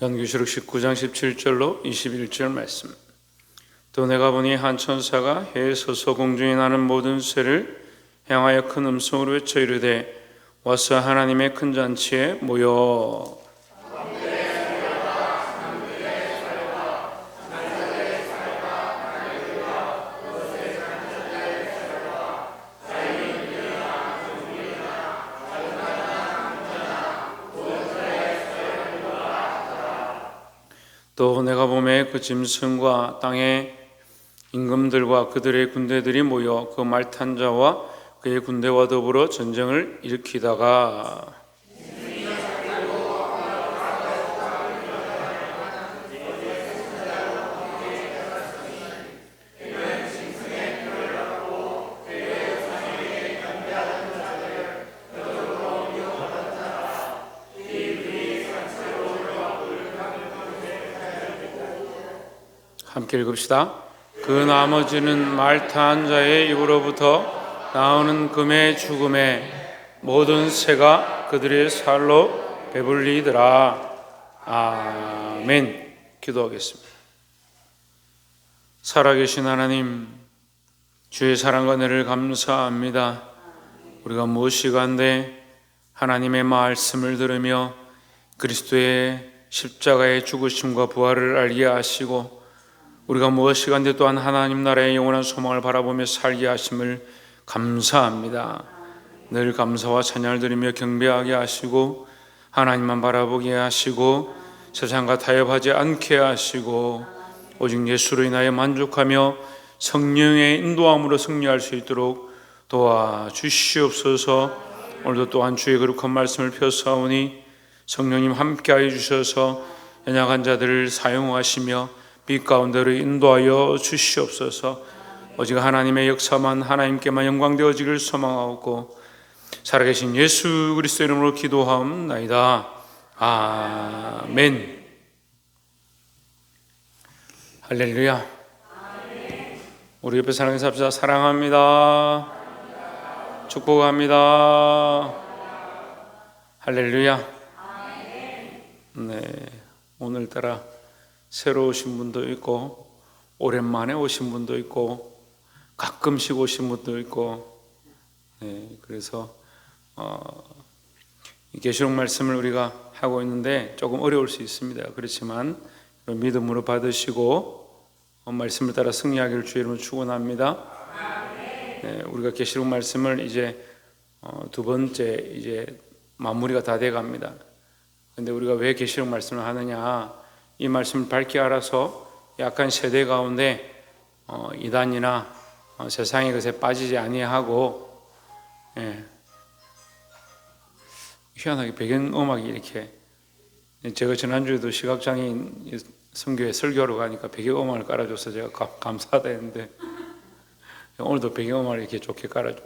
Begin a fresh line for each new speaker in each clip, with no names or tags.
요한계시록 19장 17절로 21절 말씀. 또 내가 보니 한 천사가 해에 서서 공중에 나는 모든 새를 향하여 큰 음성으로 외쳐 이르되 와서 하나님의 큰 잔치에 모여 또 내가 보매 그 짐승과 땅의 임금들과 그들의 군대들이 모여 그 말 탄 자와 그의 군대와 더불어 전쟁을 일으키다가 함께 읽읍시다. 그 나머지는 말 탄 자의 입으로부터 나오는 금의 죽음에 모든 새가 그들의 살로 배불리더라. 아멘. 기도하겠습니다. 살아계신 하나님, 주의 사랑과 은혜를 감사합니다. 우리가 무엇이간데 하나님의 말씀을 들으며 그리스도의 십자가의 죽으심과 부활을 알게 하시고 우리가 무엇이간데 또한 하나님 나라의 영원한 소망을 바라보며 살게 하심을 감사합니다. 늘 감사와 찬양을 드리며 경배하게 하시고 하나님만 바라보게 하시고 세상과 타협하지 않게 하시고 오직 예수로 인하여 만족하며 성령의 인도함으로 승리할 수 있도록 도와주시옵소서. 오늘도 또한 주의 거룩한 말씀을 펴사오니 성령님 함께하여 주셔서 연약한 자들을 사용하시며 빛 가운데로 인도하여 주시옵소서. 오직 하나님의 역사만 하나님께만 영광되어지기를 소망하고 살아계신 예수 그리스도 이름으로 기도하옵나이다. 아멘. 할렐루야. 우리 옆에 사랑의 삽시다. 사랑합니다. 축복합니다. 할렐루야. 네, 오늘따라 새로 오신 분도 있고 오랜만에 오신 분도 있고 가끔씩 오신 분도 있고, 네, 그래서 이 계시록 말씀을 우리가 하고 있는데 조금 어려울 수 있습니다. 그렇지만 믿음으로 받으시고 말씀을 따라 승리하기를 주의 이름으로 축원합니다. 네, 우리가 계시록 말씀을 이제 두 번째 이제 마무리가 다 돼갑니다. 그런데 우리가 왜 계시록 말씀을 하느냐? 이 말씀을 밝히 알아서 약간 세대 가운데 이단이나 세상의 것에 빠지지 아니하고, 예, 희한하게 배경음악이 이렇게, 제가 지난주에도 시각장애인 선교회 설교하러 가니까 배경음악을 깔아줘서 제가 감사하다 했는데 오늘도 배경음악을 이렇게 좋게 깔아줘.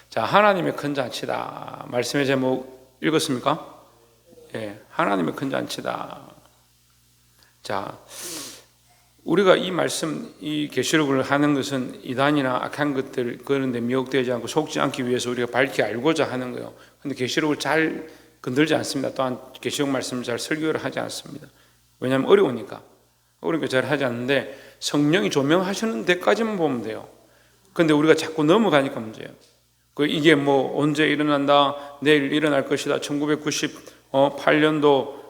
자, 하나님의 큰 잔치다. 말씀의 제목 읽었습니까? 예, 하나님의 큰 잔치다. 자, 우리가 이 말씀, 이 계시록을 하는 것은 이단이나 악한 것들 그런 데 미혹되지 않고 속지 않기 위해서 우리가 밝히 알고자 하는 거예요. 근데 계시록을 잘 건들지 않습니다. 또한 계시록 말씀을 잘 설교를 하지 않습니다. 왜냐하면 어려우니까 잘 하지 않는데 성령이 조명하시는 데까지만 보면 돼요. 근데 우리가 자꾸 넘어가니까 문제예요. 이게 뭐 언제 일어난다, 내일 일어날 것이다, 1998년도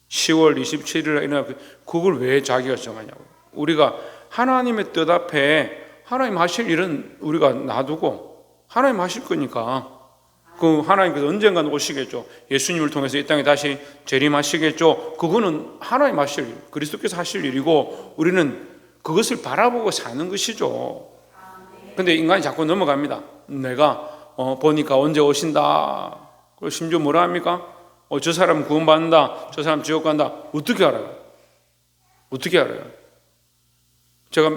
10월 27일에 일어나, 그걸 왜 자기가 정하냐고. 우리가 하나님의 뜻 앞에 하나님 하실 일은 우리가 놔두고 하나님 하실 거니까 그 하나님께서 언젠가 오시겠죠. 예수님을 통해서 이 땅에 다시 재림하시겠죠. 그거는 하나님 하실 일, 그리스도께서 하실 일이고 우리는 그것을 바라보고 사는 것이죠. 근데 인간이 자꾸 넘어갑니다. 내가 보니까 언제 오신다. 그리고 심지어 뭐라 합니까? 저 사람 구원받는다, 저 사람 지옥 간다. 어떻게 알아요? 어떻게 알아요? 제가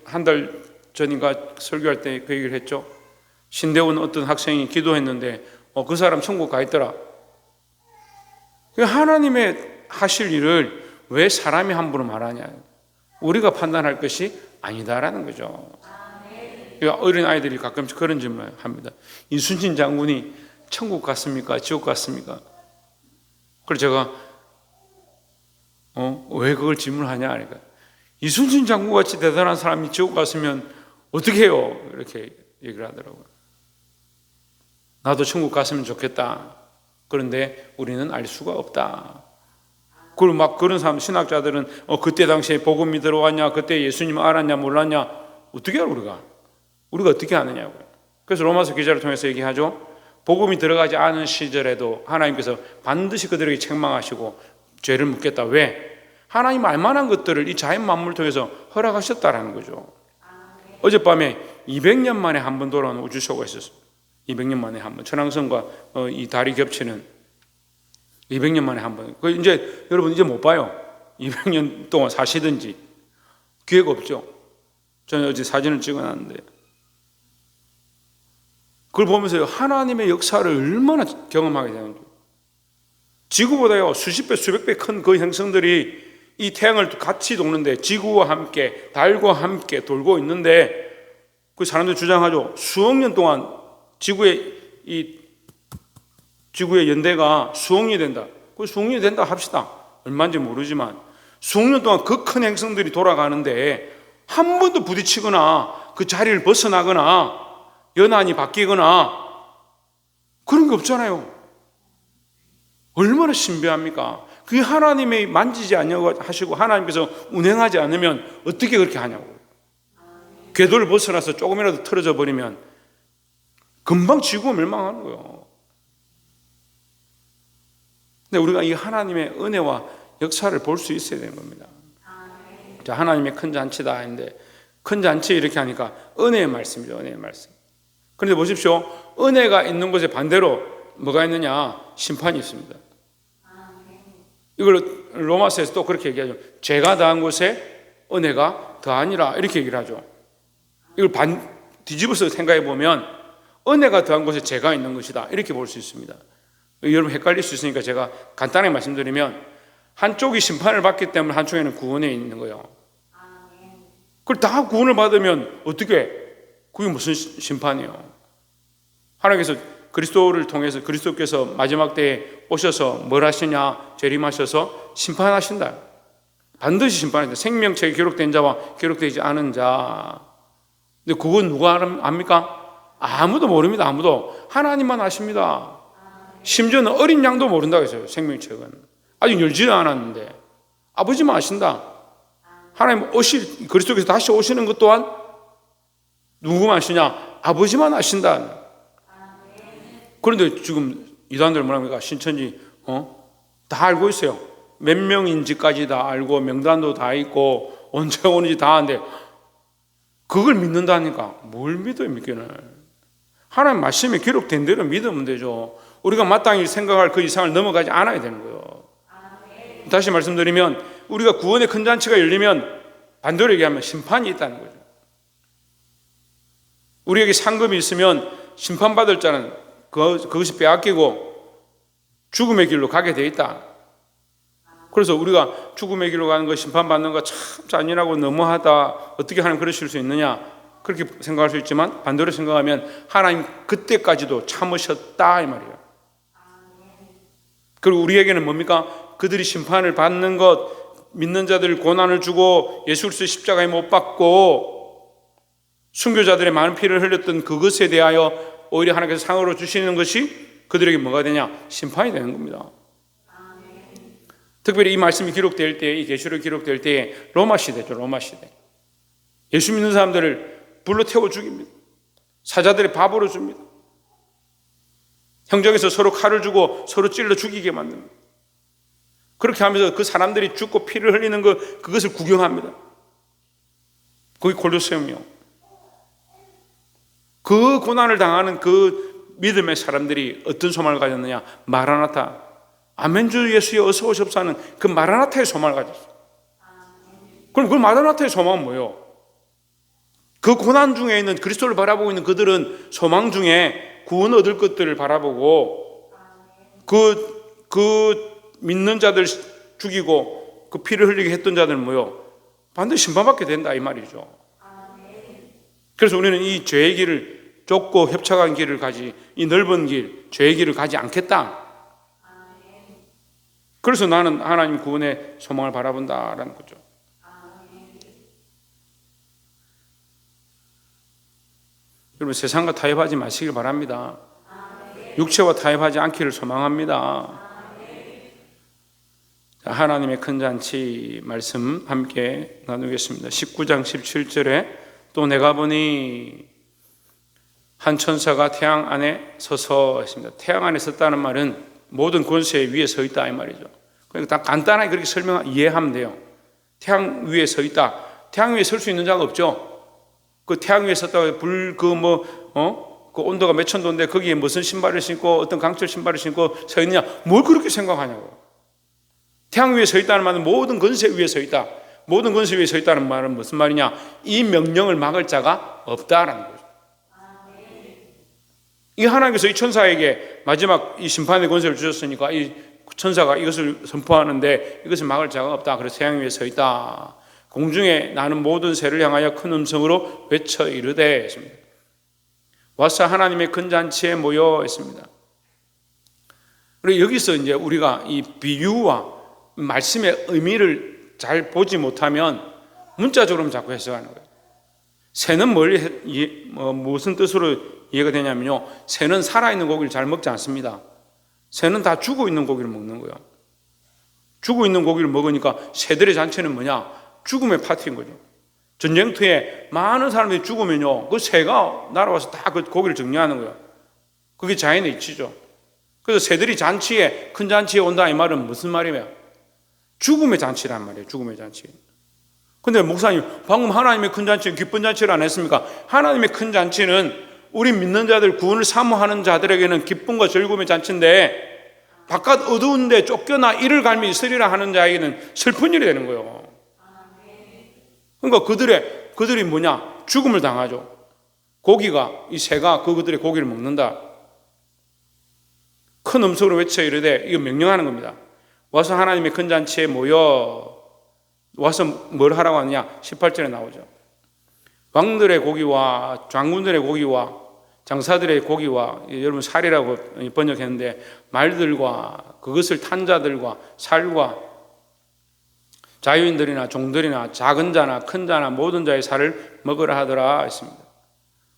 한 달 전인가 설교할 때 그 얘기를 했죠. 신대원 어떤 학생이 기도했는데 그 사람 천국 가 있더라. 하나님의 하실 일을 왜 사람이 함부로 말하냐? 우리가 판단할 것이 아니다라는 거죠. 어린 아이들이 가끔씩 그런 질문을 합니다. 이순신 장군이 천국 갔습니까? 지옥 갔습니까? 그래서 제가 왜 그걸 질문하냐 하니까 이순신 장군같이 대단한 사람이 지옥 갔으면 어떻게 해요? 이렇게 얘기를 하더라고요. 나도 천국 갔으면 좋겠다. 그런데 우리는 알 수가 없다. 그리고 막 그런 사람, 신학자들은 그때 당시에 복음이 들어왔냐, 그때 예수님 알았냐 몰랐냐, 어떻게 알아 우리가 어떻게 아느냐고요. 그래서 로마서 기자를 통해서 얘기하죠. 복음이 들어가지 않은 시절에도 하나님께서 반드시 그들에게 책망하시고 죄를 묻겠다. 왜? 하나님 알만한 것들을 이 자연 만물을 통해서 허락하셨다라는 거죠. 어젯밤에 200년 만에 한 번 돌아오는 우주쇼가 있었어요. 200년 만에 한 번. 천왕성과 이 달이 겹치는 200년 만에 한 번. 그 이제 여러분 이제 못 봐요. 200년 동안 사시든지 기회가 없죠. 저는 어제 사진을 찍어놨는데 그걸 보면서 하나님의 역사를 얼마나 경험하게 되는지. 지구보다요 수십 배 수백 배 큰 그 행성들이 이 태양을 같이 도는데 지구와 함께 달과 함께 돌고 있는데 그 사람들 주장하죠. 수억 년 동안 지구의 연대가 수억 년이 된다. 그 수억 년이 된다 합시다. 얼마인지 모르지만 수억 년 동안 그 큰 행성들이 돌아가는데 한 번도 부딪히거나 그 자리를 벗어나거나 연안이 바뀌거나 그런 게 없잖아요. 얼마나 신비합니까? 그게 하나님이 만지지 않냐고 하시고 하나님께서 운행하지 않으면 어떻게 그렇게 하냐고. 궤도를 벗어나서 조금이라도 틀어져 버리면 금방 지구가 멸망하는 거예요. 근데 우리가 이 하나님의 은혜와 역사를 볼 수 있어야 되는 겁니다. 자, 하나님의 큰 잔치다 했는데 큰 잔치 이렇게 하니까 은혜의 말씀이죠. 은혜의 말씀. 그런데 보십시오. 은혜가 있는 곳에 반대로 뭐가 있느냐? 심판이 있습니다. 이걸 로마서에서 또 그렇게 얘기하죠. 죄가 더한 곳에 은혜가 더하니라 이렇게 얘기를 하죠. 이걸 뒤집어서 생각해 보면 은혜가 더한 곳에 죄가 있는 것이다 이렇게 볼 수 있습니다. 여러분 헷갈릴 수 있으니까 제가 간단하게 말씀드리면 한쪽이 심판을 받기 때문에 한쪽에는 구원에 있는 거예요. 그걸 다 구원을 받으면 어떻게 그게 무슨 심판이에요? 하나님께서 그리스도를 통해서 그리스도께서 마지막 때에 오셔서 뭘 하시냐? 재림하셔서 심판하신다. 반드시 심판한다. 생명책에 기록된 자와 기록되지 않은 자. 근데 그건 누가 압니까? 아무도 모릅니다. 아무도. 하나님만 아십니다. 심지어는 어린 양도 모른다고 했어요. 생명책은 아직 열지도 않았는데 아버지만 아신다. 하나님 그리스도께서 다시 오시는 것 또한 누구만 아시냐? 아버지만 아신다. 그런데 지금 이단들 뭐랍니까? 신천지 다 알고 있어요. 몇 명인지까지 다 알고 명단도 다 있고 언제 오는지 다 아는데 그걸 믿는다니까. 뭘 믿어요 믿기는. 하나님 말씀에 기록된 대로 믿으면 되죠. 우리가 마땅히 생각할 그 이상을 넘어가지 않아야 되는 거예요. 다시 말씀드리면 우리가 구원의 큰 잔치가 열리면 반대로 얘기하면 심판이 있다는 거죠. 우리에게 상급이 있으면 심판받을 자는 그것이 빼앗기고 죽음의 길로 가게 돼 있다. 그래서 우리가 죽음의 길로 가는 거 심판받는 거 참 잔인하고 너무하다. 어떻게 하나님 그러실 수 있느냐? 그렇게 생각할 수 있지만 반대로 생각하면 하나님 그때까지도 참으셨다 이 말이에요. 그리고 우리에게는 뭡니까? 그들이 심판을 받는 것, 믿는 자들 고난을 주고 예수 그리스도 십자가에 못 박고 순교자들의 많은 피를 흘렸던 그것에 대하여 오히려 하나님께서 상으로 주시는 것이 그들에게 뭐가 되냐? 심판이 되는 겁니다. 특별히 이 말씀이 기록될 때, 이 계시록 기록될 때에 로마 시대죠. 로마 시대. 예수 믿는 사람들을 불로 태워 죽입니다. 사자들의 밥으로 줍니다. 형정에서 서로 칼을 주고 서로 찔러 죽이게 만듭니다. 그렇게 하면서 그 사람들이 죽고 피를 흘리는 그것을 구경합니다. 거기 콜로세움이요. 그 고난을 당하는 그 믿음의 사람들이 어떤 소망을 가졌느냐? 마라나타. 아멘 주 예수여 어서 오십사 하는 그 마라나타의 소망을 가졌어요. 그럼 그 마라나타의 소망은 뭐예요? 그 고난 중에 있는 그리스도를 바라보고 있는 그들은 소망 중에 구원 얻을 것들을 바라보고 그 믿는 자들 죽이고 그 피를 흘리게 했던 자들은 뭐예요? 반드시 심판받게 된다 이 말이죠. 그래서 우리는 이 죄의 길을 좁고 협착한 길을 가지 이 넓은 길 죄의 길을 가지 않겠다. 그래서 나는 하나님 구원의 소망을 바라본다라는 거죠. 여러분, 세상과 타협하지 마시길 바랍니다. 육체와 타협하지 않기를 소망합니다. 하나님의 큰 잔치 말씀 함께 나누겠습니다. 19장 17절에 또 내가 보니 한 천사가 태양 안에 서서 했습니다. 태양 안에 섰다는 말은 모든 권세 위에 서 있다 이 말이죠. 그러니까 간단하게 그렇게 이해하면 돼요. 태양 위에 서 있다. 태양 위에 설 수 있는 자가 없죠. 그 태양 위에 섰다고 그 온도가 몇천 도인데 거기에 무슨 신발을 신고 어떤 강철 신발을 신고 서 있느냐, 뭘 그렇게 생각하냐고. 태양 위에 서 있다는 말은 모든 권세 위에 서 있다. 모든 권세 위에 서 있다는 말은 무슨 말이냐? 이 명령을 막을 자가 없다라는 거죠. 이 하나님께서 이 천사에게 마지막 이 심판의 권세를 주셨으니까 이 천사가 이것을 선포하는데 이것을 막을 자가 없다. 그래서 태양 위에 서 있다. 공중에 나는 모든 새를 향하여 큰 음성으로 외쳐 이르되 했습니다. 와서 하나님의 큰 잔치에 모여 있습니다. 그리고 여기서 이제 우리가 이 비유와 말씀의 의미를 잘 보지 못하면 문자적으로 자꾸 해석하는 거예요. 새는 무슨 뜻으로 이해가 되냐면요, 새는 살아있는 고기를 잘 먹지 않습니다. 새는 다 죽어 있는 고기를 먹는 거예요. 죽어 있는 고기를 먹으니까 새들의 잔치는 뭐냐? 죽음의 파티인 거죠. 전쟁터에 많은 사람들이 죽으면요, 그 새가 날아와서 다 그 고기를 정리하는 거예요. 그게 자연의 이치죠. 그래서 새들이 큰 잔치에 온다 이 말은 무슨 말이에요? 죽음의 잔치란 말이에요. 죽음의 잔치. 근데 목사님, 방금 하나님의 큰 잔치는 기쁜 잔치를 안 했습니까? 하나님의 큰 잔치는 우리 믿는 자들, 구원을 사모하는 자들에게는 기쁨과 즐거움의 잔치인데, 바깥 어두운데 쫓겨나 이를 갈미 있으리라 하는 자에게는 슬픈 일이 되는 거예요. 그러니까 그들이 뭐냐? 죽음을 당하죠. 이 새가 그들의 고기를 먹는다. 큰 음성으로 외쳐 이르되, 이거 명령하는 겁니다. 와서 하나님의 큰 잔치에 모여, 와서 뭘 하라고 하느냐? 18절에 나오죠. 왕들의 고기와 장군들의 고기와 장사들의 고기와, 여러분 살이라고 번역했는데, 말들과 그것을 탄 자들과 살과 자유인들이나 종들이나 작은 자나 큰 자나 모든 자의 살을 먹으라 하더라 했습니다.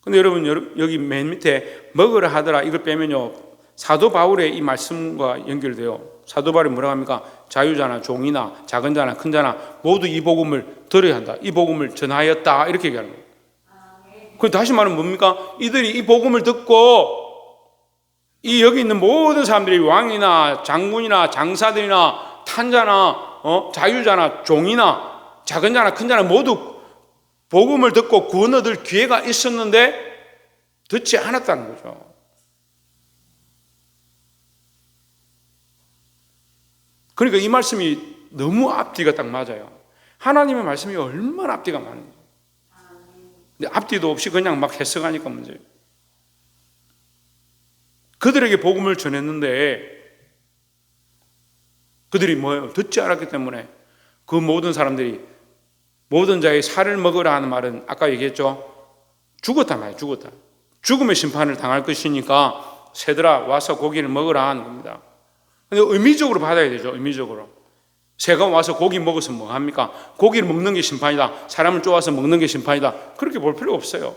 근데 여러분, 여기 맨 밑에 먹으라 하더라 이걸 빼면요, 사도 바울의 이 말씀과 연결돼요. 사도 바울이 뭐라고 합니까? 자유자나 종이나 작은 자나 큰 자나 모두 이 복음을 들어야 한다. 이 복음을 전하였다. 이렇게 얘기하는 거예요. 그 다시 말하면 뭡니까? 이들이 이 복음을 듣고 이 여기 있는 모든 사람들이 왕이나 장군이나 장사들이나 탄자나 자유자나 종이나 작은 자나 큰 자나 모두 복음을 듣고 구원 얻을 기회가 있었는데 듣지 않았다는 거죠. 그러니까 이 말씀이 너무 앞뒤가 딱 맞아요. 하나님의 말씀이 얼마나 앞뒤가 많은지. 근데 앞뒤도 없이 그냥 막 해석하니까 문제예요. 그들에게 복음을 전했는데 그들이 뭐예요? 듣지 않았기 때문에 그 모든 사람들이 모든 자의 살을 먹으라 하는 말은 아까 얘기했죠. 죽었다 말이에요. 죽었다. 죽음의 심판을 당할 것이니까 새들아 와서 고기를 먹으라 하는 겁니다. 근데 의미적으로 받아야 되죠. 의미적으로. 새가 와서 고기 먹어서 뭐 합니까? 고기를 먹는 게 심판이다. 사람을 쪼아서 먹는 게 심판이다. 그렇게 볼 필요 없어요.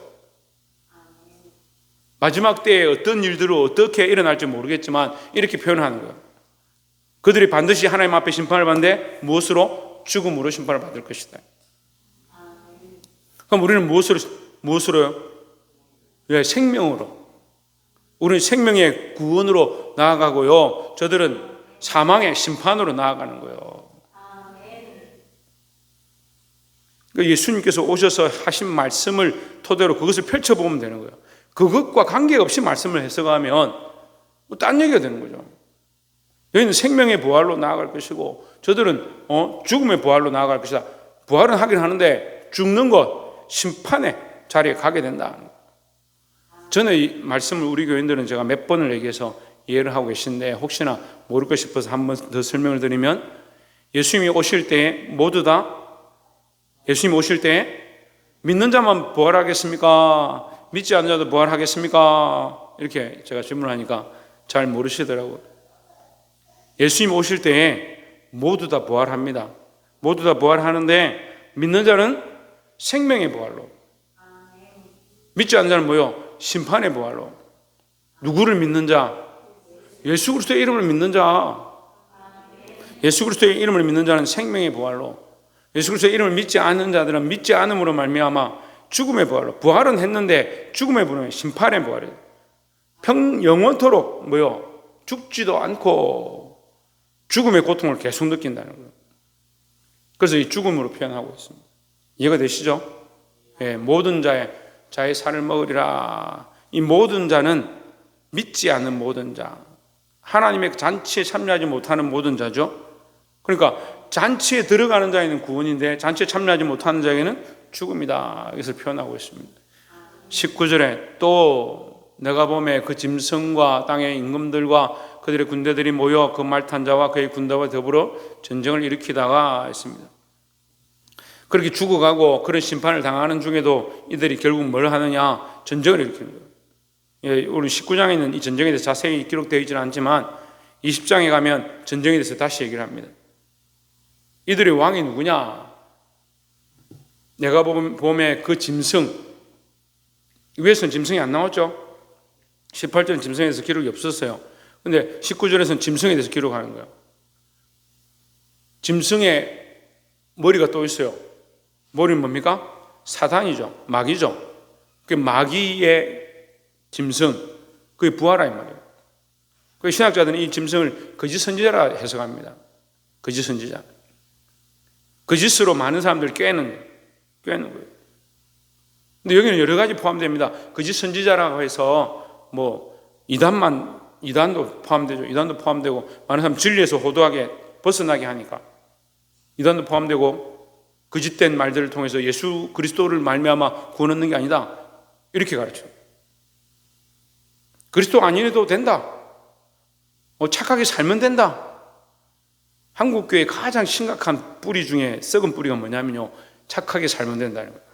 마지막 때에 어떤 일들로 어떻게 일어날지 모르겠지만 이렇게 표현하는 거예요. 그들이 반드시 하나님 앞에 심판을 받는데 무엇으로? 죽음으로 심판을 받을 것이다. 그럼 우리는 무엇으로요? 왜? 생명으로. 우리는 생명의 구원으로 나아가고요. 저들은 사망의 심판으로 나아가는 거예요. 그러니까 예수님께서 오셔서 하신 말씀을 토대로 그것을 펼쳐보면 되는 거예요. 그것과 관계없이 말씀을 해석하면 딴 얘기가 되는 거죠. 여기는 생명의 부활로 나아갈 것이고 저들은 죽음의 부활로 나아갈 것이다. 부활은 하긴 하는데 죽는 것, 심판의 자리에 가게 된다. 저는 이 말씀을 우리 교인들은 제가 몇 번을 얘기해서 이해를 하고 계신데 혹시나 모를까 싶어서 한 번 더 설명을 드리면 예수님이 오실 때 모두 다 예수님이 오실 때 믿는 자만 부활하겠습니까? 믿지 않는 자도 부활하겠습니까? 이렇게 제가 질문하니까 잘 모르시더라고요. 예수님 오실 때 모두 다 부활합니다. 모두 다 부활하는데 믿는 자는 생명의 부활로, 믿지 않는 자는 뭐요? 심판의 부활로. 누구를 믿는 자? 예수 그리스도의 이름을 믿는 자. 예수 그리스도의 이름을 믿는 자는 생명의 부활로, 예수 그리스도의 이름을 믿지 않는 자들은 믿지 않음으로 말미암아 죽음의 부활로. 부활은 했는데 죽음의 부활은 심판의 부활이에요. 영원토록 뭐요? 죽지도 않고 죽음의 고통을 계속 느낀다는 거예요. 그래서 이 죽음으로 표현하고 있습니다. 이해가 되시죠? 예, 모든 자의 살을 먹으리라. 이 모든 자는 믿지 않는 모든 자, 하나님의 잔치에 참여하지 못하는 모든 자죠. 그러니까 잔치에 들어가는 자에는 구원인데 잔치에 참여하지 못하는 자에게는 죽음이다. 이것을 표현하고 있습니다. 19절에 또 내가 보매 그 짐승과 땅의 임금들과 그들의 군대들이 모여 그 말 탄 자와 그의 군대와 더불어 전쟁을 일으키다가 했습니다. 그렇게 죽어가고 그런 심판을 당하는 중에도 이들이 결국 뭘 하느냐? 전쟁을 일으키는 거예요. 예, 우리 19장에 있는 이 전쟁에 대해서 자세히 기록되어 있지는 않지만 20장에 가면 전쟁에 대해서 다시 얘기를 합니다. 이들의 왕이 누구냐? 내가 보매 그 짐승, 위에서는 짐승이 안 나왔죠? 18절은 짐승에 대해서 기록이 없었어요. 근데 19절에서는 짐승에 대해서 기록하는 거예요. 짐승의 머리가 또 있어요. 머리는 뭡니까? 사단이죠. 마귀죠. 그 마귀의 짐승, 그게 부하라 이 말이에요. 그 신학자들은 이 짐승을 거짓 선지자라 해석합니다. 거짓 선지자. 거짓으로 많은 사람들을 꿰는 거예요. 근데 여기는 여러 가지 포함됩니다. 거짓 선지자라고 해서 이단도 포함되죠. 이단도 포함되고 많은 사람 진리에서 호도하게 벗어나게 하니까 이단도 포함되고 거짓된 말들을 통해서 예수 그리스도를 말미암아 구원 얻는 게 아니다. 이렇게 가르쳐요. 그리스도 아니어도 된다. 착하게 살면 된다. 한국교회의 가장 심각한 뿌리 중에 썩은 뿌리가 뭐냐면요. 착하게 살면 된다는 거예요.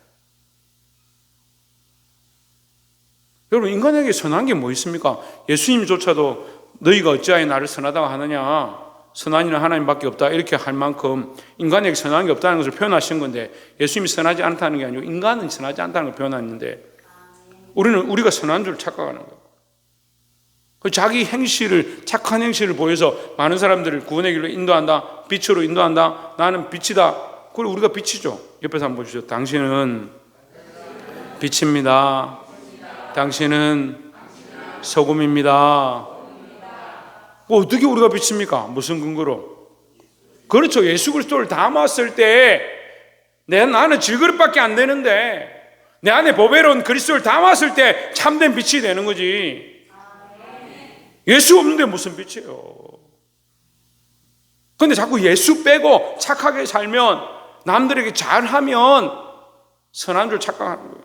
여러분, 인간에게 선한 게 뭐 있습니까? 예수님조차도 너희가 어찌하여 나를 선하다고 하느냐? 선한 이는 하나님밖에 없다. 이렇게 할 만큼 인간에게 선한 게 없다는 것을 표현하신 건데 예수님이 선하지 않다는 게 아니고 인간은 선하지 않다는 걸 표현했는데 우리가 선한 줄 착각하는 거예요. 자기 행실을, 착한 행실을 보여서 많은 사람들을 구원의 길로 인도한다. 빛으로 인도한다. 나는 빛이다. 그걸 우리가 빛이죠. 옆에서 한번 보시죠. 당신은 빛입니다. 당신은 소금입니다. 어떻게 우리가 빛입니까? 무슨 근거로? 그렇죠. 예수 그리스도를 담았을 때 나는 질그릇밖에 안 되는데 내 안에 보배로운 그리스도를 담았을 때 참된 빛이 되는 거지. 예수 없는데 무슨 빛이에요? 그런데 자꾸 예수 빼고 착하게 살면, 남들에게 잘하면 선한 줄 착각하는 거예요.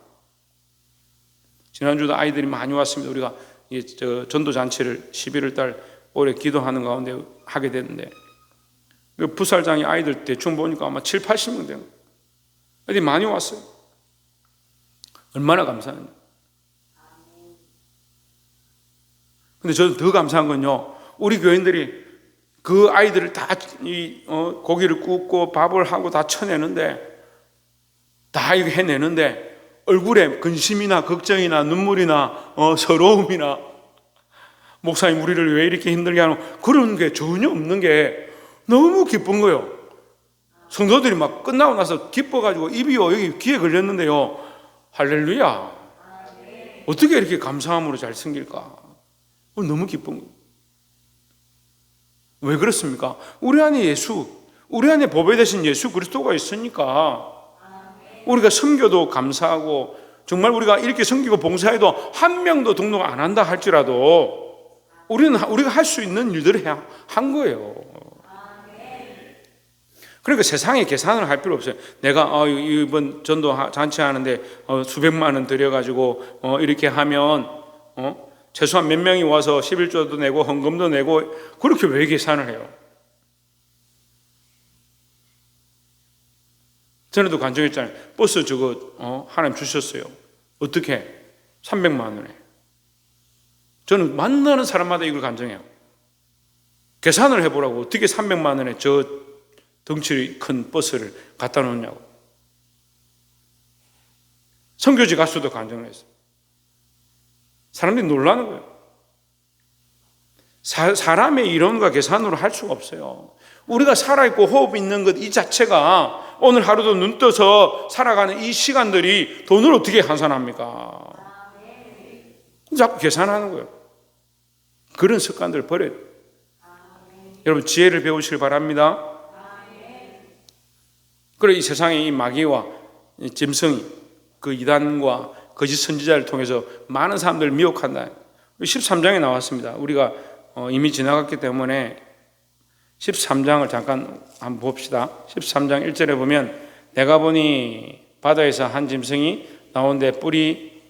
지난주도 아이들이 많이 왔습니다. 우리가 전도잔치를 11월 달 올해 기도하는 가운데 하게 됐는데 부살장이 아이들 대충 보니까 아마 7, 80명 된 거예요. 애들이 많이 왔어요. 얼마나 감사합니다. 근데 저도 더 감사한 건요, 우리 교인들이 그 아이들을 다 고기를 굽고 밥을 하고 다 쳐내는데, 다 이거 해내는데 얼굴에 근심이나 걱정이나 눈물이나 서러움이나 목사님 우리를 왜 이렇게 힘들게 하노, 그런 게 전혀 없는 게 너무 기쁜 거예요. 성도들이 막 끝나고 나서 기뻐가지고 입이요 여기 귀에 걸렸는데요, 할렐루야, 어떻게 이렇게 감사함으로 잘 섬길까. 너무 기쁜 거예요. 왜 그렇습니까? 우리 안에 보배 되신 예수 그리스도가 있으니까 우리가 섬겨도 감사하고, 정말 우리가 이렇게 섬기고 봉사해도 한 명도 등록 안 한다 할지라도 우리가 할 수 있는 일들을 한 거예요. 그러니까 세상에 계산을 할 필요 없어요. 내가 이번 전도 잔치하는데 수백만 원 들여가지고 이렇게 하면 최소한 몇 명이 와서 11조도 내고 헌금도 내고, 그렇게 왜 계산을 해요? 전에도 간증했잖아요. 버스 저거 하나님 주셨어요. 어떻게? 300만 원에. 저는 만나는 사람마다 이걸 간증해요. 계산을 해보라고. 어떻게 300만 원에 저 덩치 큰 버스를 갖다 놓냐고. 선교지 가수도 간증을 했어요. 사람들이 놀라는 거예요. 사람의 이론과 계산으로 할 수가 없어요. 우리가 살아있고 호흡 있는 것 이 자체가 오늘 하루도 눈 떠서 살아가는 이 시간들이 돈을 어떻게 환산합니까? 자꾸 계산하는 거예요. 그런 습관들을 버려야 돼요. 여러분 지혜를 배우시길 바랍니다. 그리고 이 세상의 이 마귀와 짐승이 그 이단과 거짓 선지자를 통해서 많은 사람들을 미혹한다. 13장에 나왔습니다. 우리가 이미 지나갔기 때문에 13장을 잠깐 한번 봅시다. 13장 1절에 보면 내가 보니 바다에서 한 짐승이 나오는데 뿔이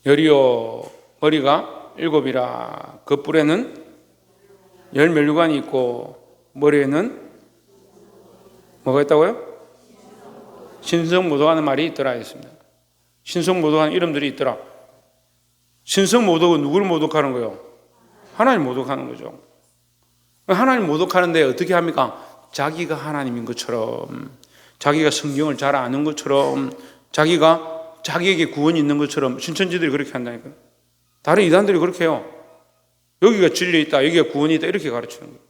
열이요 머리가 7이라 그 뿔에는 10면류관이 있고 머리에는 뭐가 있다고요? 신성모독하는 말이 있더라 했습니다. 신성모독하는 이름들이 있더라. 신성모독은 누구를 모독하는 거예요? 하나님 모독하는 거죠. 하나님 모독하는데 어떻게 합니까? 자기가 하나님인 것처럼, 자기가 성경을 잘 아는 것처럼, 자기가 자기에게 구원이 있는 것처럼 신천지들이 그렇게 한다니까요. 다른 이단들이 그렇게 해요. 여기가 진리 있다, 여기가 구원이 있다 이렇게 가르치는 거예요.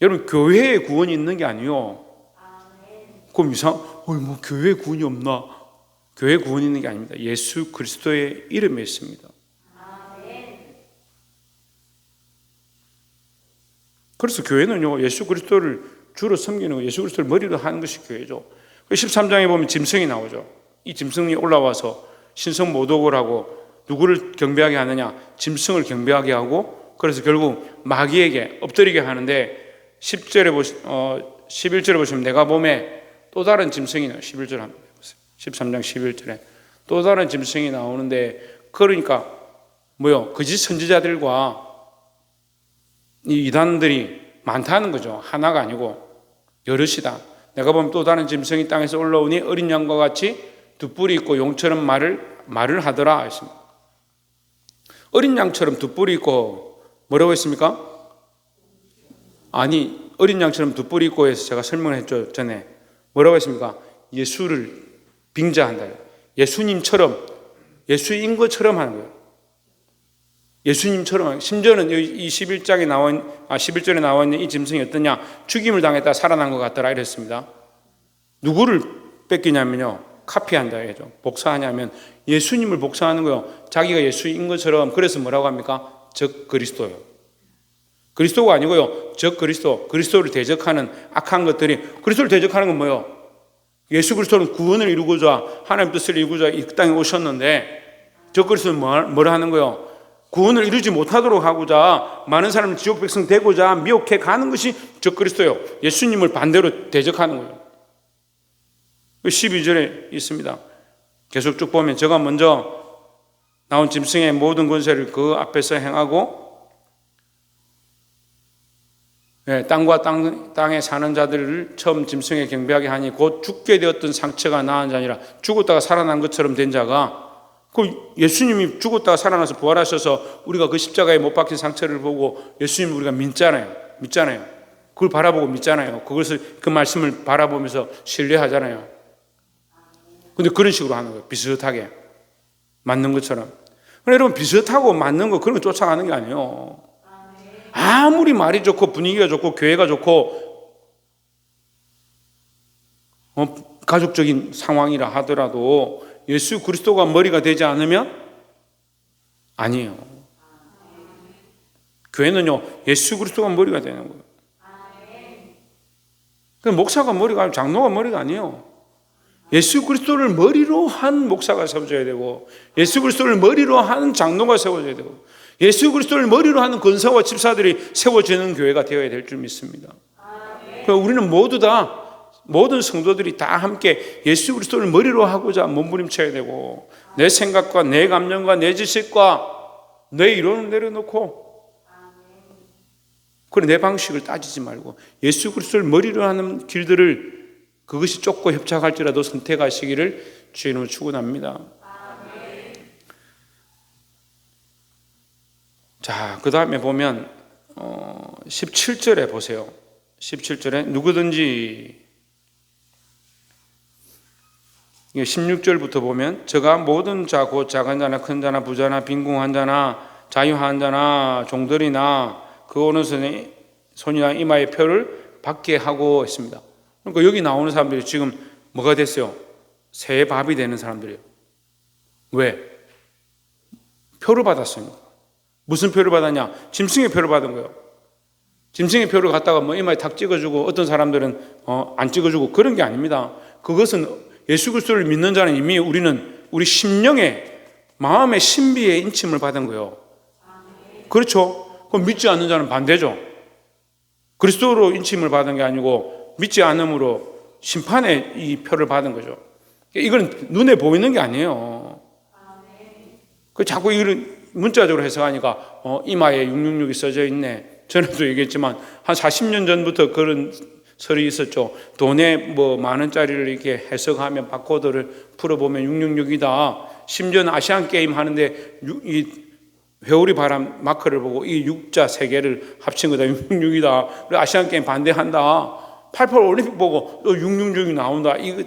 여러분 교회에 구원이 있는 게 아니에요. 그럼 뭐 교회에 구원이 없나? 교회에 구원이 있는 게 아닙니다. 예수 그리스도의 이름에 있습니다. 그래서 교회는요, 예수 그리스도를 주로 섬기는 거, 예수 그리스도를 머리로 하는 것이 교회죠. 13장에 보면 짐승이 나오죠. 이 짐승이 올라와서 신성모독을 하고 누구를 경배하게 하느냐? 짐승을 경배하게 하고, 그래서 결국 마귀에게 엎드리게 하는데 11절에 보시면 내가 봄에 또 다른 짐승이 나와요. 11절 한번 해보세요. 13장 11절에 또 다른 짐승이 나오는데, 그러니까 뭐요? 거짓 선지자들과 이 이단들이 많다는 거죠. 하나가 아니고 여럿이다. 내가 보면 또 다른 짐승이 땅에서 올라오니 어린 양과 같이 두 뿔이 있고 용처럼 말을 하더라 했습니다. 어린 양처럼 두 뿔이 있고 뭐라고 했습니까? 아니, 어린 양처럼 두 뿔이 있고 해서 제가 설명을 했죠. 전에 뭐라고 했습니까? 예수를 빙자한다. 예수님처럼, 예수인 것처럼 하는 거예요. 예수님처럼. 심지어는 이 11절에 나와 있는 이 짐승이 어떠냐? 죽임을 당했다 살아난 것 같더라 이랬습니다. 누구를 뺏기냐면요, 카피한다 해죠. 복사하냐면 예수님을 복사하는 거예요. 자기가 예수인 것처럼. 그래서 뭐라고 합니까? 적 그리스도요. 그리스도가 아니고요, 적 그리스도. 그리스도를 대적하는 악한 것들이. 그리스도를 대적하는 건 뭐예요? 예수 그리스도는 구원을 이루고자, 하나님 뜻을 이루고자 이 땅에 오셨는데, 적 그리스도는 뭘 하는 거예요? 구원을 이루지 못하도록 하고자, 많은 사람을 지옥 백성 되고자 미혹해 가는 것이 적 그리스도예요. 예수님을 반대로 대적하는 거예요. 12절에 있습니다. 계속 쭉 보면 저가 먼저 나온 짐승의 모든 권세를 그 앞에서 행하고, 땅과 땅에 사는 자들을 처음 짐승에 경배하게 하니 곧 죽게 되었던 상처가 나은 자니라. 죽었다가 살아난 것처럼 된 자가, 그 예수님이 죽었다가 살아나서 부활하셔서 우리가 그 십자가에 못 박힌 상처를 보고 예수님 우리가 믿잖아요. 그걸 바라보고 믿잖아요. 그 말씀을 바라보면서 신뢰하잖아요. 근데 그런 식으로 하는 거예요. 비슷하게 맞는 것처럼. 여러분, 비슷하고 맞는 거 그런 거 쫓아가는 게 아니에요. 아무리 말이 좋고 분위기가 좋고 교회가 좋고 가족적인 상황이라 하더라도 예수 그리스도가 머리가 되지 않으면 아니에요. 교회는요, 예수 그리스도가 머리가 되는 거예요. 목사가 머리가 아니고 장로가 머리가 아니에요. 예수 그리스도를 머리로 한 목사가 세워져야 되고, 예수 그리스도를 머리로 하는 장로가 세워져야 되고, 예수 그리스도를 머리로 하는 권사와 집사들이 세워지는 교회가 되어야 될 줄 믿습니다. 우리는 모두 다, 모든 성도들이 다 함께 예수 그리스도를 머리로 하고자 몸부림쳐야 되고, 내 생각과 내 감정과 내 지식과 내 이론을 내려놓고, 그리고 내 방식을 따지지 말고 예수 그리스도를 머리로 하는 길들을, 그것이 좁고 협착할지라도 선택하시기를 주의 이름으로 축원합니다. 자, 그 다음에 보면 17절에 보세요. 17절에 누구든지, 16절부터 보면 저가 모든 자 곧 작은 자나 큰 자나 부자나 빈궁한 자나 자유한 자나 종들이나 그 오는 손이나 이마의 표를 받게 하고 있습니다. 그러니까 여기 나오는 사람들이 지금 뭐가 됐어요? 새 밥이 되는 사람들이에요. 왜? 표를 받았으니까. 무슨 표를 받았냐? 짐승의 표를 받은 거예요. 짐승의 표를 갖다가 뭐 이마에 탁 찍어주고 어떤 사람들은 안 찍어주고 그런 게 아닙니다. 그것은 예수 그리스도를 믿는 자는 이미 우리 심령의 마음의 신비의 인침을 받은 거예요. 그렇죠? 그럼 믿지 않는 자는 반대죠. 그리스도로 인침을 받은 게 아니고 믿지 않음으로 심판의 이 표를 받은 거죠. 이건 눈에 보이는 게 아니에요. 그 자꾸 이런 문자적으로 해석하니까 이마에 666이 써져 있네. 전에도 얘기했지만 한 40년 전부터 그런 설이 있었죠. 돈에 뭐 만 원짜리를 이렇게 해석하면 바코드를 풀어보면 666이다. 심지어는 아시안 게임 하는데 이 회오리 바람 마크를 보고 이 6자 3개를 합친 거다. 666이다. 그래 아시안 게임 반대한다. 88 올림픽 보고 또 666이 나온다. 이거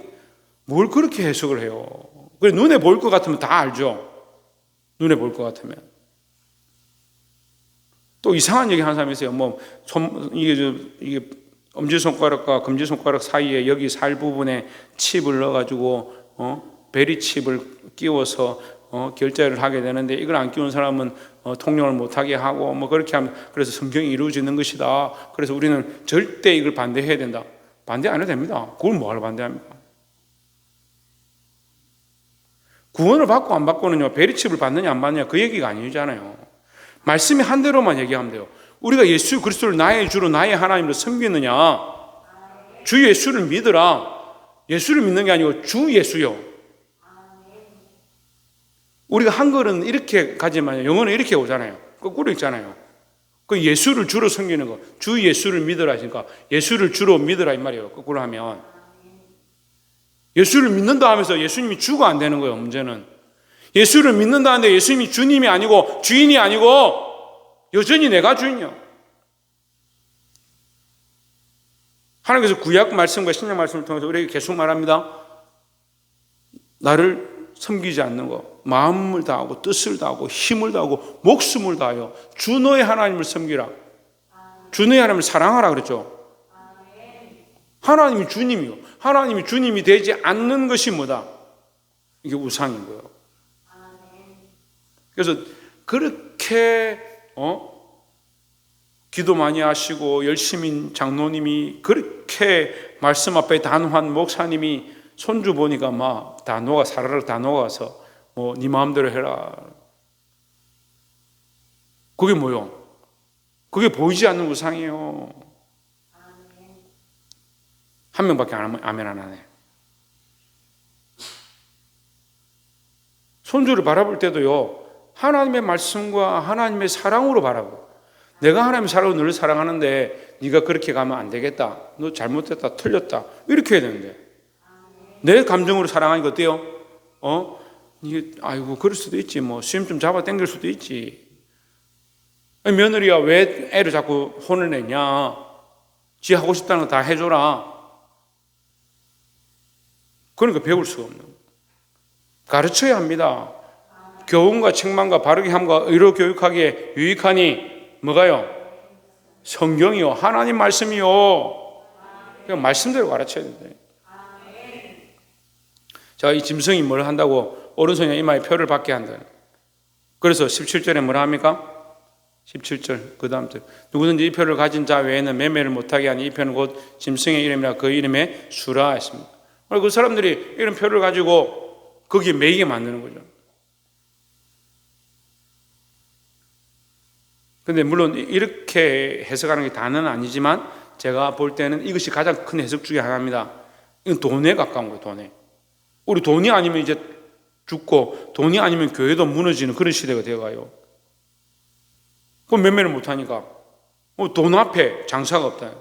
뭘 그렇게 해석을 해요? 그래 눈에 보일 것 같으면 다 알죠. 눈에 보일 것 같으면. 또 이상한 얘기 하는 사람이 있어요. 이게 엄지손가락과 금지손가락 사이에 여기 살 부분에 칩을 넣어가지고 베리 칩을 끼워서 결제를 하게 되는데 이걸 안 끼운 사람은 통용을 못하게 하고 뭐 그렇게 하면 그래서 성경이 이루어지는 것이다. 그래서 우리는 절대 이걸 반대해야 된다. 반대 안 해도 됩니다. 그걸 뭐하러 반대합니까? 구원을 받고 안 받고는요, 베리칩을 받느냐 안 받느냐 그 얘기가 아니잖아요. 말씀이 한 대로만 얘기하면 돼요. 우리가 예수 그리스도를 나의 주로 나의 하나님으로 섬기느냐, 주 예수를 믿으라. 예수를 믿는 게 아니고 주 예수요. 우리가 한글은 이렇게 가지만 영어는 이렇게 오잖아요. 거꾸로 읽잖아요. 그 예수를 주로 섬기는 거, 주 예수를 믿으라 하니까 예수를 주로 믿으라 이 말이에요. 거꾸로 하면 예수를 믿는다 하면서 예수님이 주가 안 되는 거예요. 문제는 예수를 믿는다 하는데 예수님이 주님이 아니고 주인이 아니고 여전히 내가 주인이요. 하나님께서 구약 말씀과 신약 말씀을 통해서 우리에게 계속 말합니다. 나를 섬기지 않는 거, 마음을 다하고 뜻을 다하고 힘을 다하고 목숨을 다하여 주 너의 하나님을 섬기라. 주 너의 하나님을 사랑하라 그랬죠. 하나님이 주님이요. 하나님이 주님이 되지 않는 것이 뭐다? 이게 우상인 거예요. 그래서 그렇게 기도 많이 하시고 열심히 장로님이 그렇게 말씀 앞에 단호한 목사님이 손주 보니까 막 다 녹아 사르르 다 녹아서 네 마음대로 해라. 그게 뭐요? 그게 보이지 않는 우상이에요. 한 명밖에 아멘 안 하네. 손주를 바라볼 때도요, 하나님의 말씀과 하나님의 사랑으로 바라보고, 내가 하나님의 사랑으로 너를 사랑하는데 네가 그렇게 가면 안 되겠다. 너 잘못했다. 틀렸다. 이렇게 해야 되는데 내 감정으로 사랑하니까 어때요? 이게 아이고 그럴 수도 있지. 뭐 수염 좀 잡아 당길 수도 있지. 며느리가 왜 애를 자꾸 혼을 내냐? 지 하고 싶다는 거 다 해줘라. 그러니까 배울 수가 없는 거예요. 가르쳐야 합니다. 교훈과 책망과 바르게 함과 의로 교육하기에 유익하니 뭐가요? 성경이요. 하나님 말씀이요. 그냥 말씀대로 가르쳐야 된다. 자, 이 짐승이 뭘 한다고? 오른손이나 이마에 표를 받게 한다. 그래서 17절에 뭐라 합니까? 17절 그 다음 절 누구든지 이 표를 가진 자 외에는 매매를 못하게 하니 이 표는 곧 짐승의 이름이라 그 이름에 수라 했습니다. 그 사람들이 이런 표를 가지고 거기에 매이게 만드는 거죠. 근데 물론 이렇게 해석하는 게 다는 아니지만 제가 볼 때는 이것이 가장 큰 해석 중에 하나입니다. 이건 돈에 가까운 거예요. 돈에. 우리 돈이 아니면 이제 죽고 돈이 아니면 교회도 무너지는 그런 시대가 되어가요. 그럼 매매를 못하니까 돈 앞에 장사가 없다.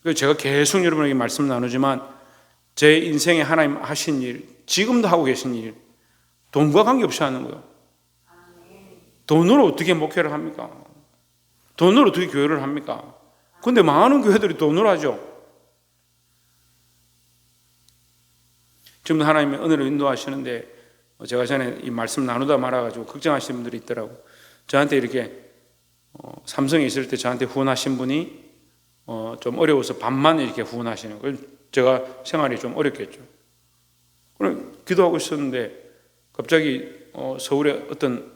그래서 제가 계속 여러분에게 말씀 나누지만 제 인생에 하나님 하신 일, 지금도 하고 계신 일, 돈과 관계없이 하는 거예요. 돈으로 어떻게 목회를 합니까? 돈으로 어떻게 교회를 합니까? 근데 많은 교회들이 돈으로 하죠. 지금 하나님의 은혜로 인도하시는데 제가 전에 이 말씀 나누다 말아가지고 걱정하시는 분들이 있더라고요. 저한테 이렇게 삼성에 있을 때 저한테 후원하신 분이 좀 어려워서 반만 이렇게 후원하시는 거예요. 제가 생활이 좀 어렵겠죠. 그럼 기도하고 있었는데 갑자기 서울의 어떤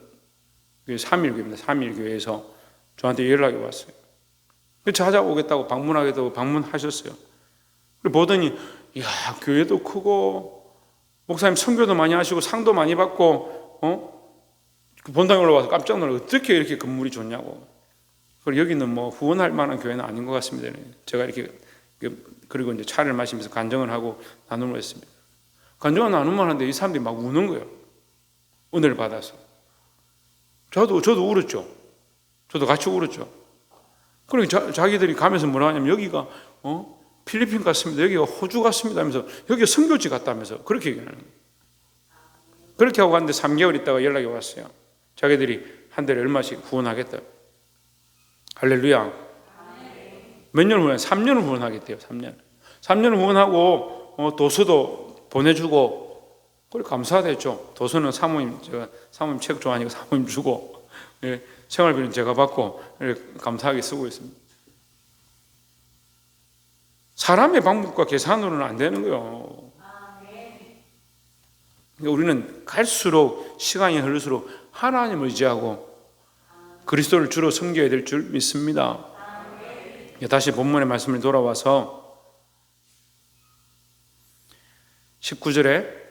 3.1교회입니다. 3.1교회에서 저한테 연락이 왔어요. 찾아오겠다고 방문하겠다고 방문하셨어요. 그리고 보더니 이야, 교회도 크고 목사님 선교도 많이 하시고 상도 많이 받고 그 본당에 올라와서 깜짝 놀라 어떻게 이렇게 건물이 좋냐고. 그리고 여기는 뭐 후원할 만한 교회는 아닌 것 같습니다. 제가 이렇게 그리고 이제 차를 마시면서 간증을 하고 나눔을 했습니다. 간증을 나눔을 하는데 이 사람들이 막 우는 거예요. 은혜를 받아서. 저도 울었죠. 저도 같이 울었죠. 그리고 자기들이 가면서 뭐라 하냐면 여기가 필리핀 같습니다. 여기가 호주 같습니다 하면서 여기가 선교지 같다면서 그렇게 얘기하는 거예요. 그렇게 하고 갔는데 3개월 있다가 연락이 왔어요. 자기들이 한 달에 얼마씩 후원하겠다. 할렐루야. 몇 년을 후원? 3년을 후원하겠대요. 3년을 후원하고 도서도 보내주고 그래 감사하겠죠. 도서는 제가 사모님 책 좋아하니까 사모님 주고 생활비는 제가 받고 감사하게 쓰고 있습니다. 사람의 방법과 계산으로는 안 되는 거예요. 그러니까 우리는 갈수록 시간이 흐를수록 하나님을 의지하고 그리스도를 주로 섬겨야 될 줄 믿습니다. 다시 본문의 말씀을 돌아와서 19장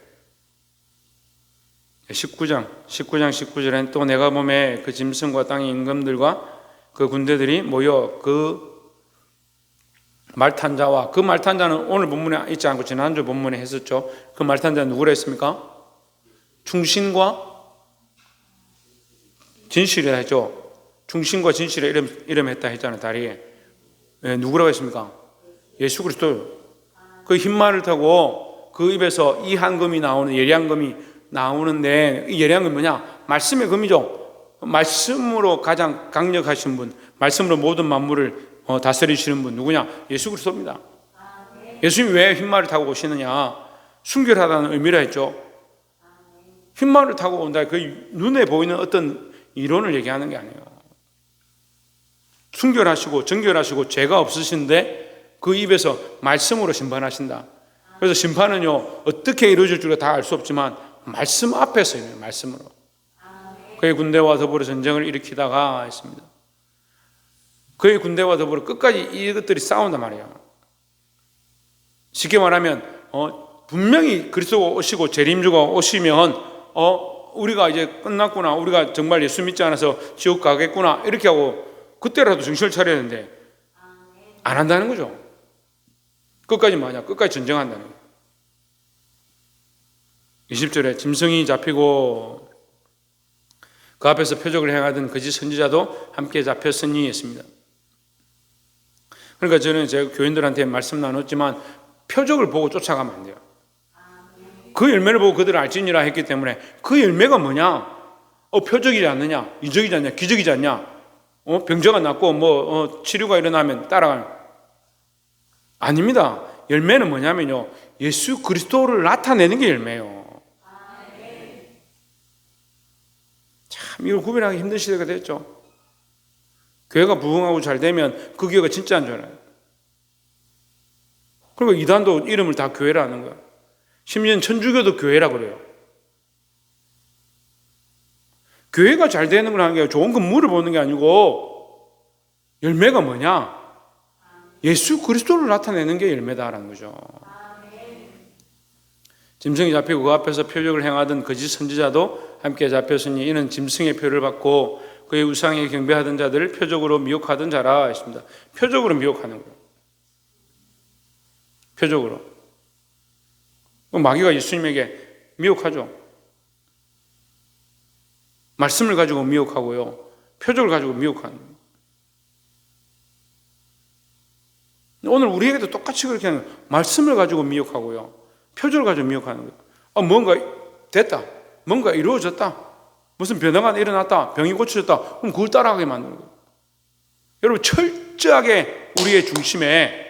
19절엔 또 내가 보매 그 짐승과 땅의 임금들과 그 군대들이 모여 그 말탄 자와 그 말탄 자는 오늘 본문에 있지 않고 지난주 본문에 했었죠. 그 말탄 자는 누구라 했습니까? 충신과 진실이라 했죠. 충신과 진실의 이름 했다 했잖아요. 다리에 누구라고 했습니까? 예수 그리스도. 그 흰말을 타고 그 입에서 이 한금이 나오는 예리한금이 나오는데 이 예리한금이 뭐냐? 말씀의 금이죠. 말씀으로 가장 강력하신 분, 말씀으로 모든 만물을 다스리시는 분 누구냐? 예수 그리스도입니다. 예수님이 왜 흰말을 타고 오시느냐? 순결하다는 의미라 했죠. 흰말을 타고 온다. 그 눈에 보이는 어떤 이론을 얘기하는 게 아니에요. 순결하시고 정결하시고 죄가 없으신데 그 입에서 말씀으로 심판하신다. 그래서 심판은요 어떻게 이루어질 줄 다 알 수 없지만 말씀 앞에서 있는 말씀으로. 그의 군대와 더불어 전쟁을 일으키다가 했습니다. 그의 군대와 더불어 끝까지 이것들이 싸운단 말이에요. 쉽게 말하면 분명히 그리스도가 오시고 재림주가 오시면 우리가 이제 끝났구나, 우리가 정말 예수 믿지 않아서 지옥 가겠구나 이렇게 하고 그때라도 정신을 차려야 되는데 안 한다는 거죠. 끝까지 뭐냐? 끝까지 전쟁한다는 거예요. 20절에 짐승이 잡히고 그 앞에서 표적을 행하던 거짓 선지자도 함께 잡혔으니 했습니다. 그러니까 저는 제가 교인들한테 말씀 나눴지만 표적을 보고 쫓아가면 안 돼요. 그 열매를 보고 그들을 알지니라 했기 때문에 그 열매가 뭐냐? 표적이지 않느냐? 이적이지 않냐? 기적이지 않냐? 병자가 낫고 치료가 일어나면 따라가는. 아닙니다. 열매는 뭐냐면요. 예수 그리스도를 나타내는 게 열매예요. 참 이걸 구별하기 힘든 시대가 됐죠. 교회가 부흥하고 잘 되면 그 교회가 진짜인 줄 알아요. 그리고 이단도 이름을 다 교회라 하는 거야. 심지어 천주교도 교회라 그래요. 교회가 잘 되는 걸 하는 게 좋은 건물을 보는 게 아니고 열매가 뭐냐? 예수 그리스도를 나타내는 게 열매다라는 거죠. 짐승이 잡히고 그 앞에서 표적을 행하던 거짓 선지자도 함께 잡혔으니 이는 짐승의 표를 받고 그의 우상에 경배하던 자들을 표적으로 미혹하던 자라 했습니다. 표적으로 미혹하는 거예요. 표적으로. 마귀가 예수님에게 미혹하죠. 말씀을 가지고 미혹하고요. 표적을 가지고 미혹하는 거예요. 오늘 우리에게도 똑같이 그렇게 하는 거예요. 말씀을 가지고 미혹하고요. 표적을 가지고 미혹하는 거예요. 뭔가 됐다. 뭔가 이루어졌다, 무슨 변화가 일어났다, 병이 고쳐졌다, 그럼 그걸 따라가게 만드는 거예요. 여러분, 철저하게 우리의 중심에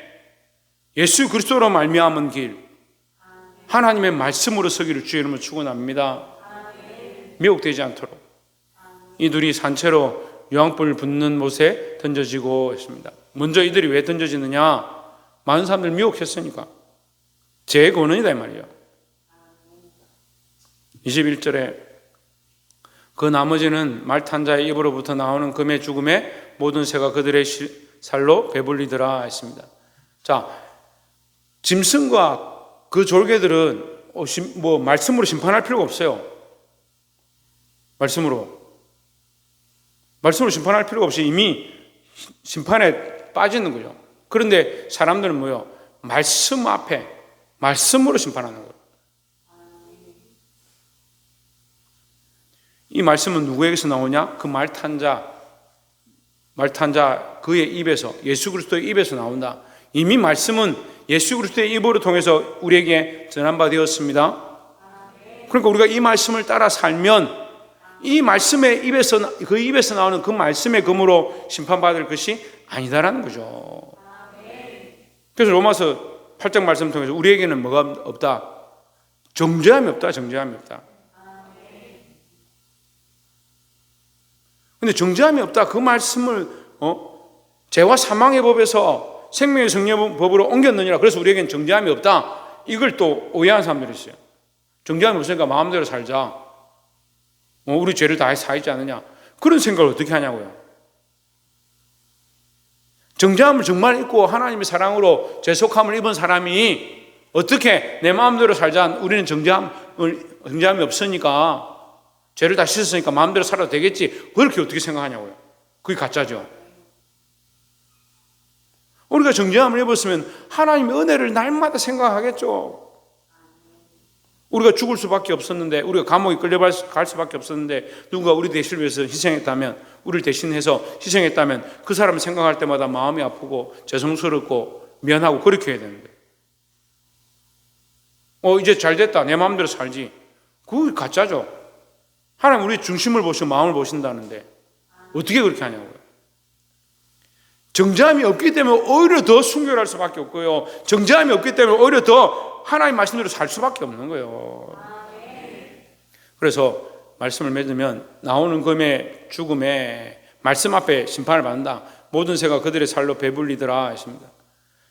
예수 그리스도로 말미암은 길, 하나님의 말씀으로 서기를 주의 이름으로 축원합니다. 미혹되지 않도록 이 둘이 산채로 유황불 붙는 못에 던져지고 있습니다. 먼저 이들이 왜 던져지느냐? 많은 사람들 미혹했으니까. 제 권한이다 이 말이에요. 21절에 그 나머지는 말 탄 자의 입으로부터 나오는 금의 죽음에 모든 새가 그들의 살로 배불리더라 했습니다. 자, 짐승과 그 졸개들은 말씀으로 심판할 필요가 없어요. 말씀으로 심판할 필요가 없이 이미 심판에 빠지는 거죠. 그런데 사람들은 뭐요? 말씀 앞에 말씀으로 심판하는 거예요. 이 말씀은 누구에게서 나오냐? 그 말 탄 자 그의 입에서, 예수 그리스도의 입에서 나온다. 이미 말씀은 예수 그리스도의 입으로 통해서 우리에게 전한 바 되었습니다. 그러니까 우리가 이 말씀을 따라 살면 이 말씀의 입에서, 그 입에서 나오는 그 말씀의 검으로 심판받을 것이 아니다라는 거죠. 그래서 로마서 8장 말씀 통해서 우리에게는 뭐가 없다? 정죄함이 없다. 정죄함이 없다. 근데 정죄함이 없다, 그 말씀을 죄와 사망의 법에서 생명의 성령 법으로 옮겼느니라, 그래서 우리에겐 정죄함이 없다, 이걸 또 오해하는 사람들이 있어요. 정죄함이 없으니까 마음대로 살자, 우리 죄를 다 사하지 않느냐, 그런 생각을 어떻게 하냐고요. 정죄함을 정말 입고 하나님의 사랑으로 죄속함을 입은 사람이 어떻게 내 마음대로 살자, 우리는 정죄함이 없으니까, 죄를 다 씻었으니까 마음대로 살아도 되겠지, 그렇게 어떻게 생각하냐고요. 그게 가짜죠. 우리가 정죄함을 입었으면 하나님의 은혜를 날마다 생각하겠죠. 우리가 죽을 수밖에 없었는데, 우리가 감옥에 끌려갈 수밖에 없었는데, 누군가 우리 대신을 위해서 희생했다면, 우리를 대신해서 희생했다면 그 사람을 생각할 때마다 마음이 아프고 죄송스럽고 미안하고 그렇게 해야 되는데, 이제 잘 됐다, 내 마음대로 살지, 그게 가짜죠. 하나님 우리 중심을 보시고 마음을 보신다는데 어떻게 그렇게 하냐고요. 정죄함이 없기 때문에 오히려 더 순결할 수밖에 없고요, 정죄함이 없기 때문에 오히려 더 하나님 말씀대로 살 수밖에 없는 거예요. 그래서 말씀을 맺으면 나오는 금의 죽음에 말씀 앞에 심판을 받는다. 모든 새가 그들의 살로 배불리더라 했습니다.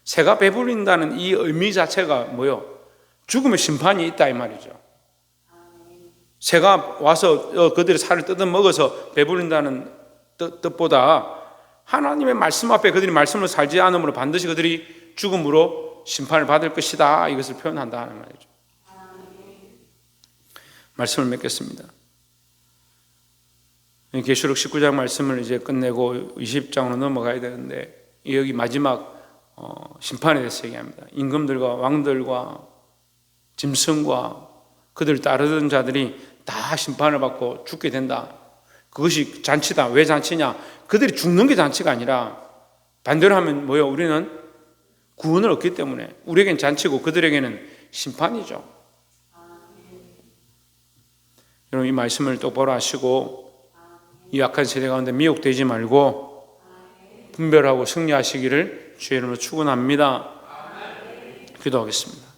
새가 배불린다는 이 의미 자체가 뭐요? 죽음의 심판이 있다 이 말이죠. 새가 와서 그들의 살을 뜯어먹어서 배부른다는 뜻보다 하나님의 말씀 앞에 그들이 말씀으로 살지 않으므로 반드시 그들이 죽음으로 심판을 받을 것이다, 이것을 표현한다는 말이죠. 말씀을 맺겠습니다. 계시록 19장 말씀을 이제 끝내고 20장으로 넘어가야 되는데, 여기 마지막 심판에 대해서 얘기합니다. 임금들과 왕들과 짐승과 그들 따르던 자들이 다 심판을 받고 죽게 된다. 그것이 잔치다. 왜 잔치냐? 그들이 죽는 게 잔치가 아니라 반대로 하면 뭐예요? 우리는 구원을 얻기 때문에 우리에겐 잔치고 그들에게는 심판이죠. 여러분, 이 말씀을 똑바로 하시고 이 악한 세대 가운데 미혹되지 말고 분별하고 승리하시기를 주의 이름으로 축원합니다. 기도하겠습니다.